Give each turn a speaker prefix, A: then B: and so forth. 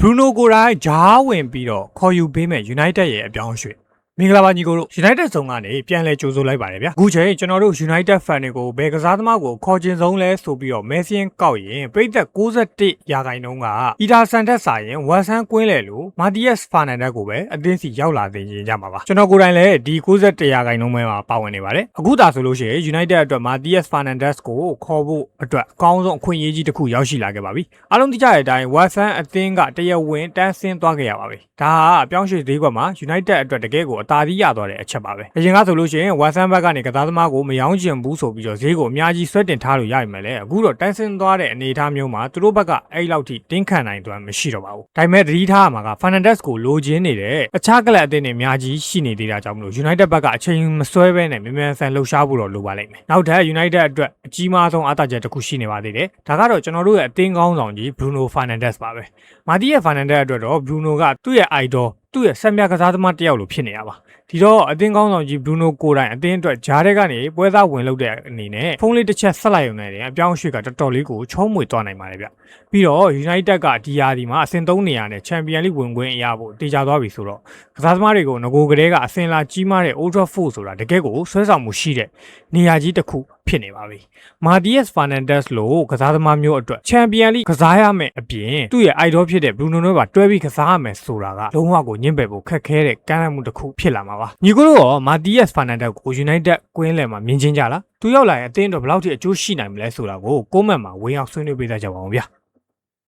A: Bruno ကိုယ်တိုင်ဂျားဝင်ပြီးတော့ခေါ်ယူပေးမဲ့ United ရဲ့အပြောင်းအရွှေ့မင်္ဂလာပါညီကိုတို့ United ဆောင်ကနေပြန်လဲကြိုးစိုးလိုက်ပါတယ်ဗျာအခုချိန်ကျွန်တော်တို့ United fan တွေကိုဘယ်ကစားသမားကိုခေါ်ကျင်ဆုံးလဲဆိုပြီးတော့ Messi ကောက်ရင်ပိတ်သက်61ရာခိုင်နှုန်းက Ederson ထက်စာရင် Watson ကွင်းလဲလို့ Matías Fernandes ကိုပဲအသင်းစီရောက်လာသိရင်ကြမှာပါကျွန်တော်ကိုယ်တိုင်လည်းဒီ61ရာခိုင်နှုန်းပဲမှာပါဝင်နေပါတယ်အခုသာဆိုလို့ရှိရင် United အတွက် Matías Fernandes ကိုခေါ်ဖို့အတွက်အကောင်းဆုံးအခွင့်အရေးကြီးတစ်ခုရောက်ရှိလာခဲ့ပါပြီအားလုံးသိကြတဲ့အတိုင်း Watson အသင်းကတရားဝင်တန်းဆင်းသွားခဲ့ရပါပြီဒါကအပြောင်းရွှေ့သေးကွက်မှာ United အတွက်တကယ်ကိုအသာစီးရသွားတဲ့အချက်ပါပဲအရင်ကဆိုလို့ရှိရင် Watson ဘက်ကနေကစားသမားကိုမယောင်းချင်ဘူးဆိုပြီးတော့ဈေးကိုအများကြီးဆွဲတင်ထားလို့ရပြီမဲ့လေအခုတော့တန်းဆင်းသွားတဲ့အနေအထားမျိုးမှာသူတို့ဘက်ကအဲ့လောက်ထိတင်းခံနိုင်သွားမရှိတော့ပါဘူးဒါပေမဲ့သတိထားရမှာက Fernandes ကိုလိုချင်နေတဲ့အခြားကလပ်အသင်းတွေအများကြီးရှိနေသေးတာကြောင့်မလို့ United ဘက်ကအချိန်မဆွဲဘဲနဲ့မြန်မြန်ဆန်လှုပ်ရှားဖို့တော့လိုပါလိမ့်မယ်နောက်ထပ် United အတွက်အကြီးမားဆုံးအားသာချက်တစ်ခုရှိနေပါသေးတယ်ဒါကတော့ကျွန်တော်တို့ရဲ့အသင်းကောင်းဆောင်ကြီး Bruno Fernandes ပါပဲ Matías Fernandes အတွက်တော့ Bruno ကသူ့ရဲ့ idol သူ့ရဲ့ဆက်မြကစားသမားတစ်ယောက်လိုဖြစ်နေရပါဒီတော့အသင်းကောင်းဆောင်ကြီး Bruno ကိုယ်တိုင်အသင်းအတွက်ဂျားတဲ့ကနေပွဲစားဝင်လုပ်တဲ့အနေနဲ့ဖုန်းလေးတစ်ချက်ဆက်လိုက်ရုံနဲ့အပြောင်းအရွှေ့ကတော်တော်လေးကိုချုံးမွေသွားနိုင်ပါတယ်ဗျပြီးတော့ United ကဒီယာဒီမှာအဆင့်3နေရာနဲ့ Champions League ဝင်ခွင့်ရဖို့တေချာသွားပြီဆိုတော့ကစားသမားတွေကိုငကိုကလေးကအဆင်လာကြီးမားတဲ့ Old Trafford ဆိုတာတကယ်ကိုဆွဲဆောင်မှုရှိတဲ့နေရာကြီးတစ်ခုဖြစ်နေပါပြီ Matías Fernandes လို့ကစားသမားမျိုးအတွက် Champions League ကစားရမယ်အပြင်သူ့ရဲ့ idol ဖြစ်တဲ့ Bruno နဲ့ပါတွဲပြီးကစားရမယ်ဆိုတာကလုံးဝကိုညှင့်ပယ်ဖို့ခက်ခဲတဲ့ကမ်းလှမ်းမှုတစ်ခုဖြစ်လာမှာပါညီကိုတို့ရော Matías Fernandes ကို United ကွင်းလယ်မှာမြင်ချင်းကြလားသူရောက်လာရင်အသင်းအတွက်ဘယ်လောက်ထိအကျိုးရှိနိုင်မလဲဆိုတာကို comment မှာဝင်ရောက်ဆွေးနွေးပေးကြပါဦးဗျာ